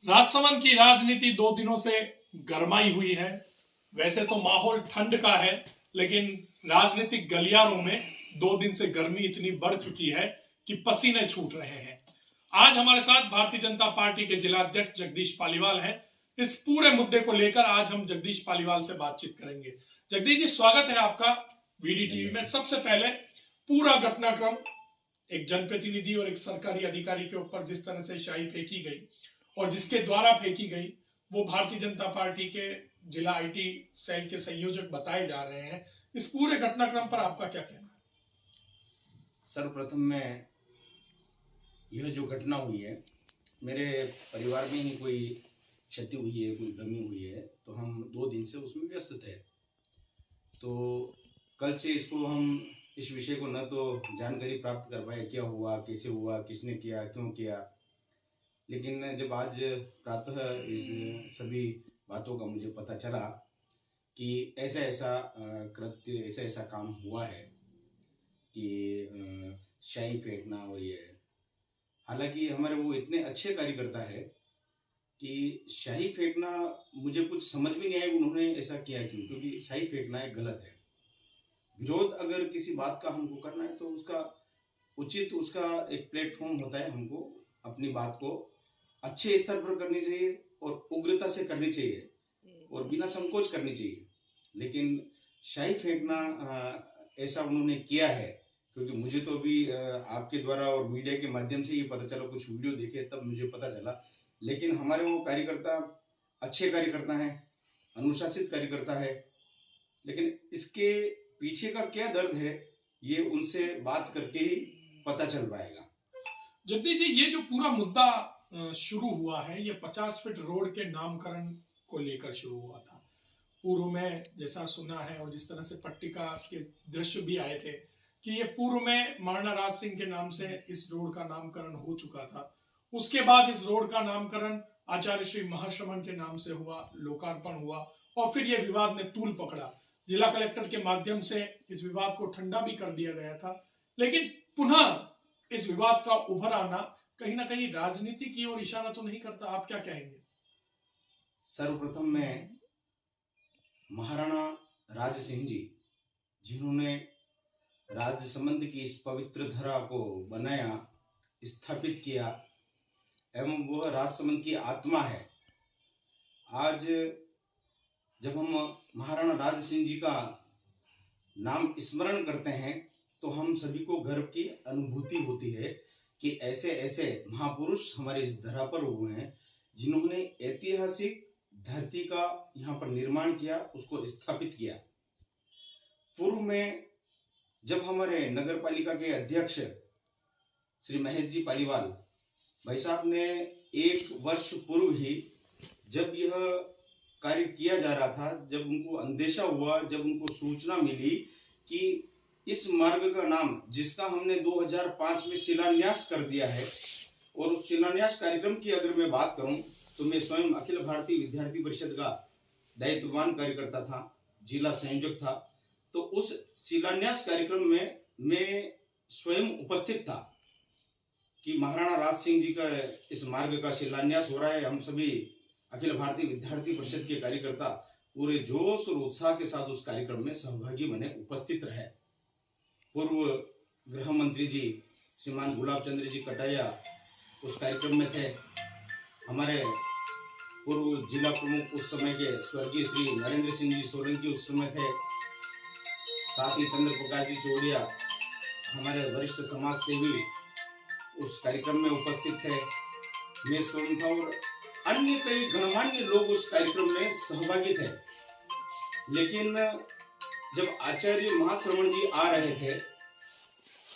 राजसमंद की राजनीति 2 दिनों से गरमाई हुई है। वैसे तो माहौल ठंड का है, लेकिन राजनीतिक गलियारों में 2 दिन से गर्मी इतनी बढ़ चुकी है कि पसीने छूट रहे हैं। आज हमारे साथ भारतीय जनता पार्टी के जिला अध्यक्ष जगदीश पालीवाल हैं। इस पूरे मुद्दे को लेकर आज हम जगदीश पालीवाल से बातचीत करेंगे। जगदीश जी, स्वागत है आपका वीडी टीवी में। सबसे पहले पूरा घटनाक्रम, एक जनप्रतिनिधि और एक सरकारी अधिकारी के ऊपर जिस तरह से शाही फेंकी गई और जिसके द्वारा फेंकी गई, वो भारतीय जनता पार्टी के जिला आईटी सेल के संयोजक बताए जा रहे हैं। इस पूरे घटनाक्रम पर आपका क्या कहना है? सर्वप्रथम में यह जो घटना हुई है, मेरे परिवार में ही कोई क्षति हुई है, कोई गमी हुई है, तो हम 2 दिन से उसमें व्यस्त थे। तो कल से इसको हम इस विषय को न तो जानकारी प्राप्त कर पाए, क्या हुआ, कैसे हुआ, किसने किया, क्यों किया। लेकिन जब आज प्रातः इस सभी बातों का मुझे पता चला कि ऐसा ऐसा कृत्य, ऐसा ऐसा काम हुआ है कि शाही फेंकना, और ये हालांकि हमारे वो इतने अच्छे कार्यकर्ता है कि शाही फेंकना मुझे कुछ समझ में नहीं आया उन्होंने ऐसा किया क्यों, क्योंकि शाही फेंकना एक गलत है। विरोध अगर किसी बात का हमको करना है तो उसका उचित, उसका एक प्लेटफॉर्म होता है। हमको अपनी बात को अच्छे स्तर पर करनी चाहिए और उग्रता से करनी चाहिए और बिना संकोच करनी चाहिए। लेकिन शाही फेंकना ऐसा उन्होंने किया है, क्योंकि मुझे तो अभी आपके द्वारा और मीडिया के माध्यम से ये पता चला, कुछ वीडियो देखे तब मुझे पता चला। लेकिन हमारे वो कार्यकर्ता अच्छे कार्यकर्ता हैं, अनुशासित कार्यकर्ता है, लेकिन इसके पीछे का क्या दर्द है ये उनसे बात करके ही पता चल पाएगा। जगदीश जी, ये जो पूरा मुद्दा शुरू हुआ है, ये 50 फीट रोड के नामकरण को लेकर शुरू हुआ था। पूर्व में जैसा सुना है और जिस तरह से पट्टिका के दृश्य भी आए थे कि ये पूर्व में महाराणा राज सिंह के नाम से इस रोड का नामकरण हो चुका था। उसके बाद इस रोड का नामकरण आचार्य श्री महाश्रमण के नाम से हुआ, लोकार्पण हुआ और फिर यह विवाद ने तूल पकड़ा। जिला कलेक्टर के माध्यम से इस विवाद को ठंडा भी कर दिया गया था, लेकिन पुनः इस विवाद का उभर आना कहीं ना कहीं राजनीति की ओर इशारा तो नहीं करता? आप क्या कहेंगे? सर्वप्रथम में महाराणा राज सिंह जी, जिन्होंने राजसमंद की इस पवित्र धरा को बनाया, स्थापित किया, एवं वह राजसमंद की आत्मा है। आज जब हम महाराणा राज सिंह जी का नाम स्मरण करते हैं तो हम सभी को गर्व की अनुभूति होती है कि ऐसे ऐसे महापुरुष हमारे इस धरा पर हुए हैं, जिन्होंने ऐतिहासिक धरती का यहाँ पर निर्माण किया, उसको स्थापित किया। पूर्व में जब हमारे नगर पालिका के अध्यक्ष श्री महेश जी पालीवाल भाई साहब ने 1 वर्ष पूर्व ही जब यह कार्य किया जा रहा था, जब उनको अंदेशा हुआ, जब उनको सूचना मिली कि इस मार्ग का नाम, जिसका हमने 2005 में शिलान्यास कर दिया है, और उस शिलान्यास कार्यक्रम की अगर मैं बात करूं तो मैं स्वयं अखिल भारतीय विद्यार्थी परिषद का दायित्ववान कार्यकर्ता था, जिला संयोजक था। तो उस शिलान्यास कार्यक्रम में मैं स्वयं उपस्थित था कि महाराणा राज सिंह जी का इस मार्ग का शिलान्यास हो रहा है। हम सभी अखिल भारतीय विद्यार्थी परिषद के कार्यकर्ता पूरे जोश और उत्साह के साथ उस कार्यक्रम में सहभागी बने, उपस्थित रहे। पूर्व गृह मंत्री जी श्रीमान गुलाब चंद्र जी कटारिया उस कार्यक्रम में थे। हमारे पूर्व जिला प्रमुख उस समय के स्वर्गीय श्री नरेंद्र सिंह जी सोलंकी उस समय थे। साथ ही चंद्र प्रकाश जी चौड़िया, हमारे वरिष्ठ समाज सेवी, उस कार्यक्रम में उपस्थित थे। मैं स्वयं था और अन्य कई गणमान्य लोग उस कार्यक्रम में सहभागी थे। लेकिन जब आचार्य महाश्रमण जी आ रहे थे,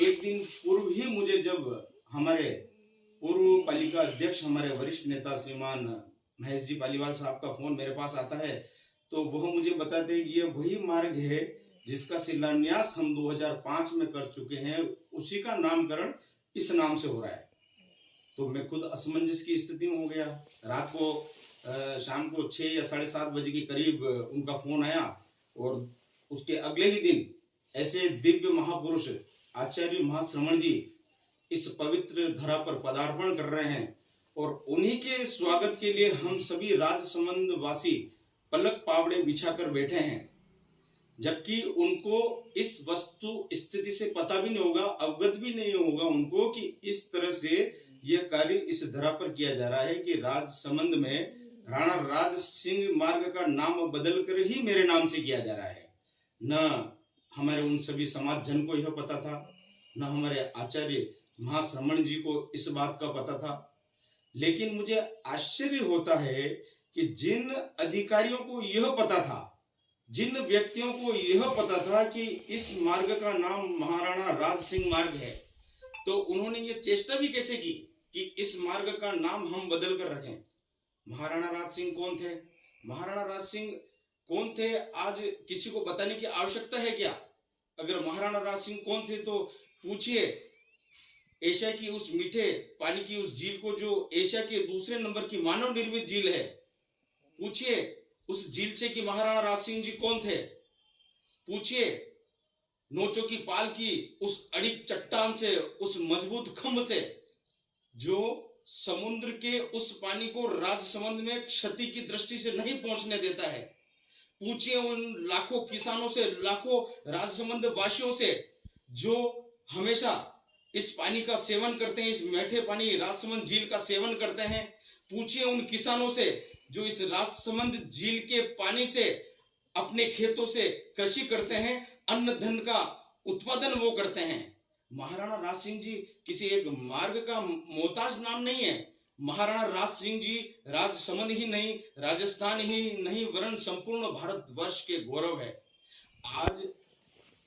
एक दिन पूर्व ही मुझे जब हमारे पूर्व पालिका अध्यक्ष, हमारे वरिष्ठ नेता श्रीमान महेश जी पालीवाल साहब का फोन मेरे पास आता है, तो वह मुझे बताते हैं कि यह वही मार्ग है जिसका शिलान्यास हम 2005 में कर चुके हैं, उसी का नामकरण इस नाम से हो रहा है। तो मैं खुद असमंजस की स्थिति में हो गया। रात को शाम को 6 या 7:30 बजे के करीब उनका फोन आया, और उसके अगले ही दिन ऐसे दिव्य महापुरुष आचार्य महाश्रमण जी इस पवित्र धरा पर पदार्पण कर रहे हैं, और उन्हीं के स्वागत के लिए हम सभी राजसमंद वासी पलक पावड़े बिछाकर बैठे हैं, जबकि उनको इस वस्तु स्थिति से पता भी नहीं होगा, अवगत भी नहीं होगा उनको कि इस तरह से यह कार्य इस धरा पर किया जा रहा है कि राजसमंद में राणा राज सिंह मार्ग का नाम बदल कर ही मेरे नाम से किया जा रहा है। न हमारे उन सभी समाज जन को यह पता था, न हमारे आचार्य महाश्रमण जी को इस बात का पता था। लेकिन मुझे आश्चर्य होता है कि जिन अधिकारियों को यह पता था, जिन व्यक्तियों को यह पता था कि इस मार्ग का नाम महाराणा राज सिंह मार्ग है, तो उन्होंने ये चेष्टा भी कैसे की कि इस मार्ग का नाम हम बदल कर रखें। महाराणा राज सिंह कौन थे? महाराणा राज सिंह कौन थे आज किसी को बताने की आवश्यकता है क्या? अगर महाराणा राज सिंह कौन थे तो पूछिए एशिया की उस मीठे पानी की उस झील को, जो एशिया के दूसरे नंबर की मानव निर्मित झील है, पूछिए उस झील से कि महाराणा राज सिंह जी कौन थे। पूछिए नोचो की पाल की उस अड़िग चट्टान से, उस मजबूत खंभ से, जो समुद्र के उस पानी को राजसमंद में क्षति की दृष्टि से नहीं पहुंचने देता है। पूछिए उन लाखों किसानों से, लाखों राजसमंद वासियों से जो हमेशा इस पानी का सेवन करते हैं, इस मीठे पानी राजसमंद झील का सेवन करते हैं। पूछिए उन किसानों से जो इस राजसमंद झील के पानी से अपने खेतों से कृषि करते हैं, अन्न धन का उत्पादन वो करते हैं। महाराणा राज सिंह जी किसी एक मार्ग का मोहताज नाम नहीं है। महाराणा राज सिंह जी राजसमंद ही नहीं, राजस्थान ही नहीं, वरन संपूर्ण भारतवर्ष के गौरव है। आज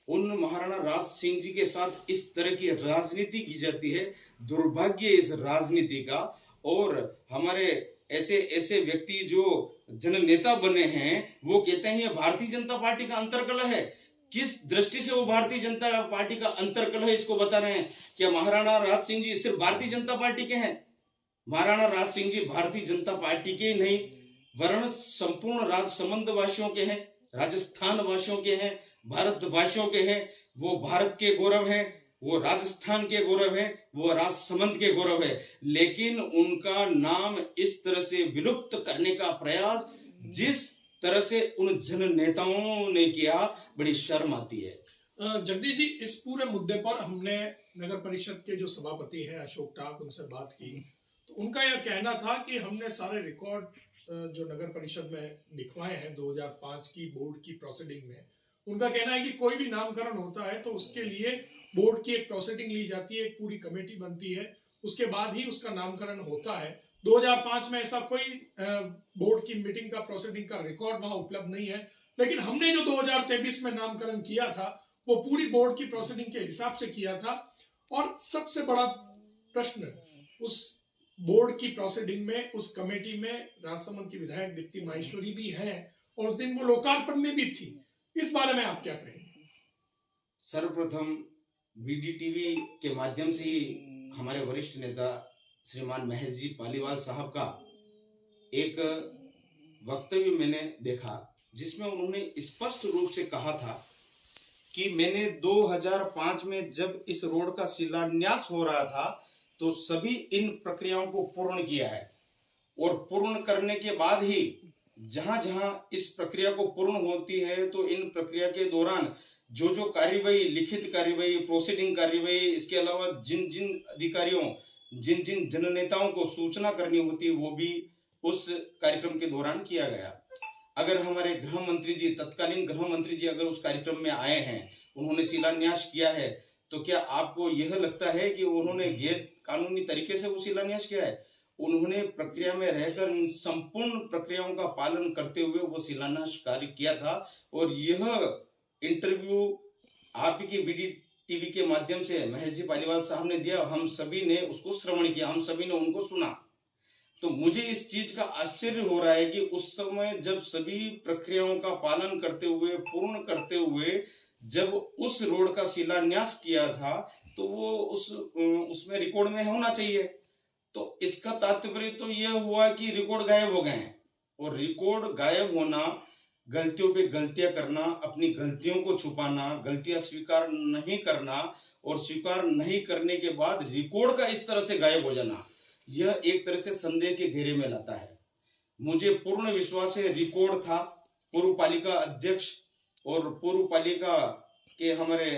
उन महाराणा राज सिंह जी के साथ इस तरह की राजनीति की जाती है। दुर्भाग्य इस राजनीति का। और हमारे ऐसे ऐसे व्यक्ति जो जननेता बने हैं वो कहते हैं ये भारतीय जनता पार्टी का अंतर्कलह है। किस दृष्टि से वो भारतीय जनता पार्टी का अंतर्कलह इसको बता रहे हैं? क्या महाराणा राज सिंह जी सिर्फ भारतीय जनता पार्टी के हैं? महाराणा राज सिंह जी भारतीय जनता पार्टी के ही नहीं, वरन संपूर्ण राजसमंद वासियों के हैं, राजस्थान वासियों के हैं, भारतवासियों के हैं। वो भारत के गौरव हैं, वो राजस्थान के गौरव है, वो राजसमंद के गौरव है। लेकिन उनका नाम इस तरह से विलुप्त करने का प्रयास जिस तरह से उन जन नेताओं ने किया, बड़ी शर्म आती है। जगदीश जी, इस पूरे मुद्दे पर हमने नगर परिषद के जो सभापति हैं अशोक टाक, उनसे बात की तो उनका यह कहना था कि हमने सारे रिकॉर्ड जो नगर परिषद में लिखवाए हैं 2005 की बोर्ड की प्रोसीडिंग में। उनका कहना है कि कोई भी नामकरण होता है तो उसके लिए बोर्ड की एक प्रोसीडिंग ली जाती है, एक पूरी कमेटी बनती है, उसके बाद ही उसका नामकरण होता है। 2005 में ऐसा कोई बोर्ड की मीटिंग का प्रोसीडिंग का रिकॉर्ड वहां उपलब्ध नहीं है। लेकिन हमने जो 2023 में नामकरण किया था वो पूरी बोर्ड की प्रोसीडिंग के हिसाब से किया था। और सबसे बड़ा प्रश्न उस बोर्ड की प्रोसीडिंग में, उस कमेटी में राजसमंद की विधायक दीप्ति माहेश्वरी भी हैं और उस दिन वो लोकार्पण में भी थी। इस बारे में आप क्या कहेंगे? सर्वप्रथम बीडीटीवी के माध्यम से ही हमारे वरिष्ठ नेता श्रीमान महेश जी पालीवाल साहब का एक वक्तव्य मैंने देखा, जिसमें उन्होंने स्पष्ट रूप से कहा था कि मैंने 2005 में जब इस रोड का शिलान्यास हो रहा था तो सभी इन प्रक्रियाओं को पूर्ण किया है, और पूर्ण करने के बाद ही जहां जहां इस प्रक्रिया को पूर्ण होती है तो इन प्रक्रिया के दौरान जो जो कार्यवाही, लिखित कार्यवाही, प्रोसीडिंग कार्यवाही, इसके अलावा जिन जिन अधिकारियों, जिन जिन जननेताओं को सूचना करनी होती है वो भी उस कार्यक्रम के दौरान किया गया। अगर हमारे गृह मंत्री जी, तत्कालीन गृह मंत्री जी अगर उस कार्यक्रम में आए हैं, उन्होंने शिलान्यास किया है, तो क्या आपको यह लगता है कि उन्होंने गैर कानूनी तरीके से वो शिलान्यास किया है? उन्होंने प्रक्रिया में रहकर इन संपूर्ण प्रक्रियाओं का पालन करते हुए वो शिलान्यास कार्य किया था। और यह इंटरव्यू आपकी बीडी टीवी के माध्यम से महेश जी पालीवाल साहब ने दिया, हम सभी ने उसको श्रवण किया, हम सभी ने उनको सुना। तो मुझे इस चीज का आश्चर्य हो रहा है कि उस समय जब सभी प्रक्रियाओं का पालन करते हुए, पूर्ण करते हुए जब उस रोड का शिलान्यास किया था तो वो उसमें रिकॉर्ड में होना चाहिए। तो इसका तात्पर्य तो यह हुआ कि रिकॉर्ड गायब हो गए हैं, और रिकॉर्ड गायब होना, गलतियों पे गलतियां करना, अपनी गलतियों को छुपाना, गलतियां स्वीकार नहीं करना, और स्वीकार नहीं करने के बाद रिकॉर्ड का इस तरह से गायब हो जाना, यह एक तरह से संदेह के घेरे में लाता है। मुझे पूर्ण विश्वास है, रिकॉर्ड था, पूर्व पालिका अध्यक्ष और पूर्व पालिका के हमारे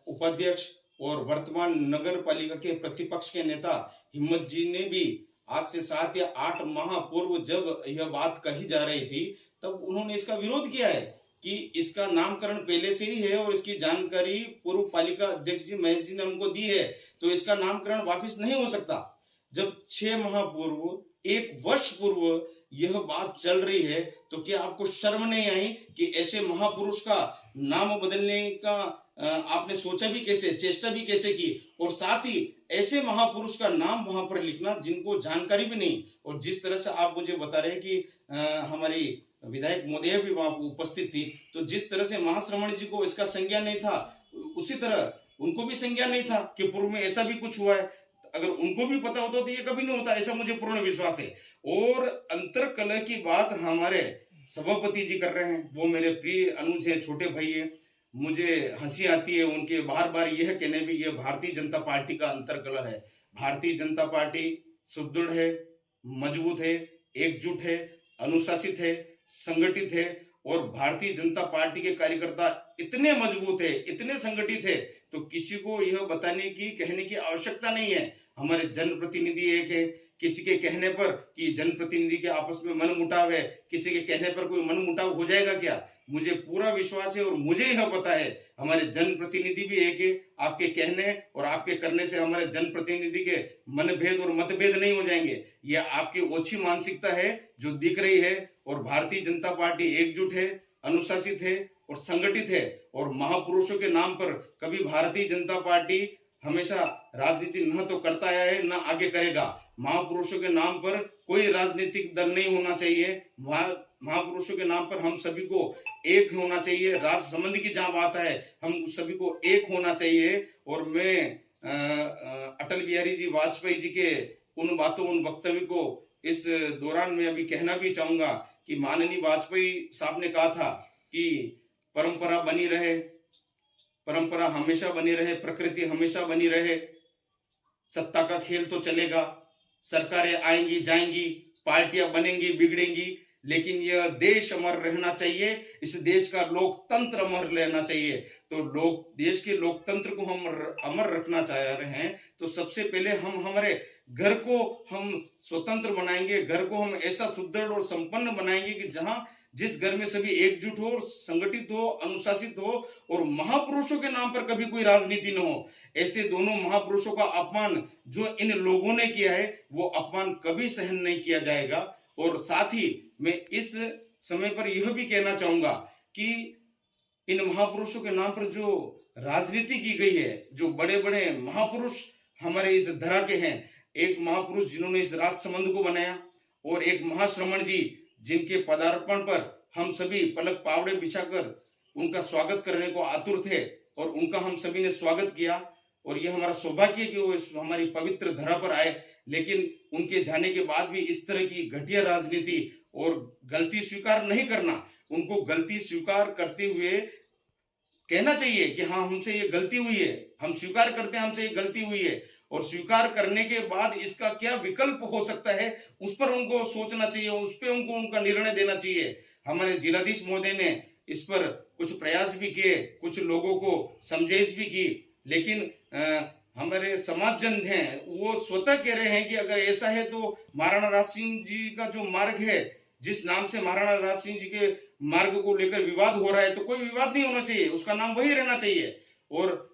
उपाध्यक्ष और वर्तमान नगर पालिका के प्रतिपक्ष के नेता हिम्मत जी ने भी आज से 7 या 8 माह पूर्व जब यह बात कही जा रही थी तब उन्होंने इसका विरोध किया है कि इसका नामकरण पहले से ही है और इसकी जानकारी पूर्व पालिका अध्यक्ष जी महेश जी ने हमको दी है, तो इसका नामकरण वापस नहीं हो सकता। जब 6 माह पूर्व, 1 वर्ष पूर्व यह बात चल रही है तो क्या आपको शर्म नहीं आई कि ऐसे महापुरुष का नाम बदलने का आपने सोचा भी कैसे, चेष्टा भी कैसे की, और साथ ही ऐसे महापुरुष का नाम वहां पर लिखना जिनको जानकारी भी नहीं। और जिस तरह से आप मुझे बता रहे हैं कि हमारी विधायक मोदी भी वहां उपस्थित थी, तो जिस तरह से महाश्रमण जी को इसका संज्ञान नहीं था, उसी तरह उनको भी संज्ञान नहीं था कि पूर्व में ऐसा भी कुछ हुआ है। अगर उनको भी पता होता तो ये कभी नहीं होता, ऐसा मुझे पूर्ण विश्वास है। और अंतर कलह की बात हमारे सभापति जी कर रहे हैं, वो मेरे प्रिय अनुज है, छोटे भाई है। मुझे हंसी आती है उनके बार बार यह कहने भी, यह भारतीय जनता पार्टी का अंतर कलह है। भारतीय जनता पार्टी सुदृढ़ है, मजबूत है, एकजुट है, अनुशासित है, संगठित है, और भारतीय जनता पार्टी के कार्यकर्ता इतने मजबूत है, इतने संगठित है, तो किसी को यह बताने की, कहने की आवश्यकता नहीं है। हमारे जनप्रतिनिधि एक है, किसी के कहने पर कि जनप्रतिनिधि के आपस में मनमुटाव है, किसी के कहने पर कोई मनमुटाव हो जाएगा क्या? मुझे पूरा विश्वास है और मुझे यह पता है हमारे जनप्रतिनिधि भी एक है। आपके कहने और आपके करने से हमारे जनप्रतिनिधि के मनभेद और मतभेद नहीं हो जाएंगे। यह आपकी ओछी मानसिकता है जो दिख रही है। और भारतीय जनता पार्टी एकजुट है, अनुशासित है और संगठित है। और महापुरुषों के नाम पर कभी भारतीय जनता पार्टी हमेशा राजनीति न तो करता आया है, न आगे करेगा। महापुरुषों के नाम पर कोई राजनीतिक दल नहीं होना चाहिए। महापुरुषों के नाम पर हम सभी को एक होना चाहिए। राज संबंध की जहां बात है, हम सभी को एक होना चाहिए। और मैं अटल बिहारी जी वाजपेयी जी के उन बातों, उन वक्तव्य को इस दौरान में अभी कहना भी चाहूंगा कि माननीय वाजपेयी साहब ने कहा था कि परंपरा बनी रहे, परंपरा हमेशा बनी रहे, प्रकृति हमेशा बनी रहे, सत्ता का खेल तो चलेगा, सरकारें आएंगी जाएंगी, पार्टियां बनेंगी बिगड़ेंगी, लेकिन यह देश अमर रहना चाहिए, इस देश का लोकतंत्र अमर रहना चाहिए। तो देश के लोकतंत्र को हम अमर रखना चाह रहे हैं, तो सबसे पहले हम हमारे घर को हम स्वतंत्र बनाएंगे, घर को हम ऐसा सुदृढ़ और संपन्न बनाएंगे कि जहां जिस घर में सभी एकजुट हो, संगठित हो, अनुशासित हो, और महापुरुषों के नाम पर कभी कोई राजनीति न हो। ऐसे दोनों महापुरुषों का अपमान जो इन लोगों ने किया है, वो अपमान कभी सहन नहीं किया जाएगा। और साथ ही मैं इस समय पर यह भी कहना चाहूंगा कि इन महापुरुषों के नाम पर जो राजनीति की गई है, जो बड़े बड़े महापुरुष हमारे इस धरा के हैं, एक महापुरुष जिन्होंने इस राजसमंद को बनाया, और एक महाश्रमण जी जिनके पदार्पण पर हम सभी पलक पावड़े बिछाकर उनका स्वागत करने को आतुर थे, और उनका हम सभी ने स्वागत किया। और यह हमारा सौभाग्य है कि वो हमारी पवित्र धरा पर आए। लेकिन उनके जाने के बाद भी इस तरह की घटिया राजनीति और गलती स्वीकार नहीं करना, उनको गलती स्वीकार करते हुए कहना चाहिए कि हाँ, हमसे ये गलती हुई है, हम स्वीकार करते हैं हमसे ये गलती हुई है, और स्वीकार करने के बाद इसका क्या विकल्प हो सकता है उस पर उनको सोचना चाहिए, उस पर उनको उनका निर्णय देना चाहिए। हमारे जिलाधीश महोदय ने इस पर कुछ प्रयास भी किए, कुछ लोगों को समझाइश भी की, लेकिन हमारे समाज जन हैं वो स्वतः कह रहे हैं कि अगर ऐसा है तो महाराणा राज सिंह जी का जो मार्ग है, जिस नाम से महाराणा राज सिंह जी के मार्ग को लेकर विवाद हो रहा है, तो कोई विवाद नहीं होना चाहिए, उसका नाम वही रहना चाहिए। और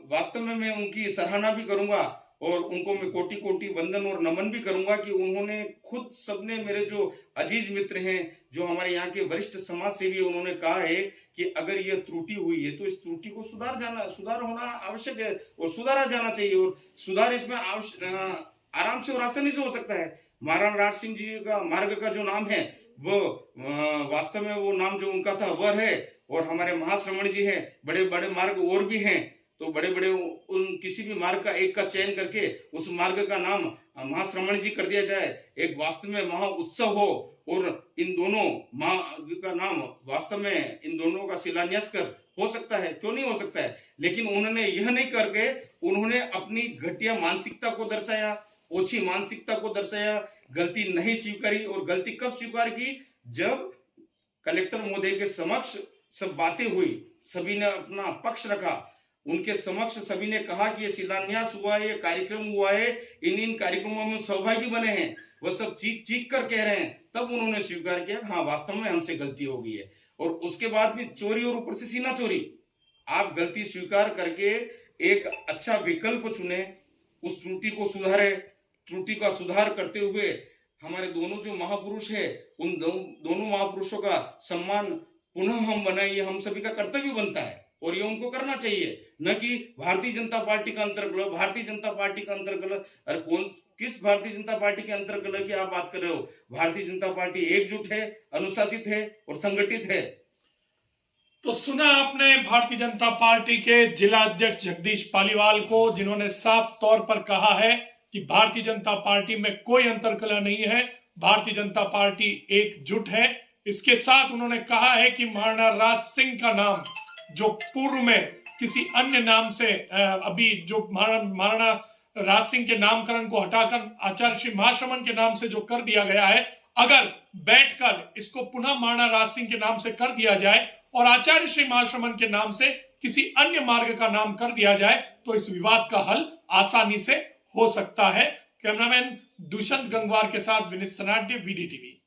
वास्तव में मैं उनकी सराहना भी करूंगा और उनको मैं कोटि कोटि वंदन और नमन भी करूंगा कि उन्होंने खुद, सबने, मेरे जो अजीज मित्र हैं, जो हमारे यहाँ के वरिष्ठ समाज सेवी, उन्होंने कहा है कि अगर यह त्रुटि हुई है तो इस त्रुटि को सुधार होना आवश्यक है और सुधारा जाना चाहिए। और सुधार इसमें आराम से और आसानी से हो सकता है। महाराणा राज सिंह जी का मार्ग का जो नाम है वो वास्तव में वो नाम जो उनका था वह है। और हमारे महाश्रमण जी हैं, बड़े बड़े मार्ग और भी हैं, तो बड़े बड़े उन किसी भी मार्ग का एक का चयन करके उस मार्ग का नाम महाश्रमण जी कर दिया जाए, एक वास्तव में महा उत्सव हो, और इन दोनों मार्ग का नाम वास्तव में इन दोनों का शिलान्यास कर हो सकता है, क्यों नहीं हो सकता है। लेकिन उन्होंने यह नहीं करके उन्होंने अपनी घटिया मानसिकता को दर्शाया, ओछी मानसिकता को दर्शाया, गलती नहीं स्वीकारी। और गलती कब स्वीकार की? जब कलेक्टर महोदय के समक्ष सब बातें हुई, सभी ने अपना पक्ष रखा, उनके समक्ष सभी ने कहा कि ये शिलान्यास हुआ है, ये कार्यक्रम हुआ है, इन कार्यक्रमों में सहभागी बने हैं, वह सब चीख चीख कर कह रहे हैं, तब उन्होंने स्वीकार किया हाँ वास्तव में हमसे गलती हो गई है। और उसके बाद भी चोरी और ऊपर से सीना चोरी। आप गलती स्वीकार करके एक अच्छा विकल्प चुने, उस त्रुटि को सुधारे, त्रुटि का सुधार करते हुए हमारे दोनों जो महापुरुष है उन दोनों महापुरुषों का सम्मान पुनः हम बनाए, ये हम सभी का कर्तव्य बनता है और ये उनको करना चाहिए, न कि भारतीय जनता पार्टी का अंतर्गल। भारतीय जनता पार्टी का अंतर्गल, अरे कौन किस भारतीय जनता पार्टी के अंतर्गल की आप बात कर रहे हो? भारतीय जनता पार्टी एकजुट है, अनुशासित है और संगठित है। तो सुना आपने भारतीय जनता पार्टी के जिला अध्यक्ष जगदीश पालीवाल को, जिन्होंने साफ तौर पर कहा है कि भारतीय जनता पार्टी में कोई अंतर्कलह नहीं है, भारतीय जनता पार्टी एकजुट है। इसके साथ उन्होंने कहा है कि महाराणा राज सिंह का नाम जो पूर्व में किसी अन्य नाम से अभी जो महाराणा राज सिंह के नामकरण को हटाकर आचार्य श्री महाश्रमण के नाम से जो कर दिया गया है, अगर बैठकर इसको पुनः महाराणा राज सिंह के नाम से कर दिया जाए और आचार्य श्री महाश्रमण के नाम से किसी अन्य मार्ग का नाम कर दिया जाए तो इस विवाद का हल आसानी से हो सकता है। कैमरामैन दुष्यंत गंगवार के साथ विनीत सनाड्य, VDTV।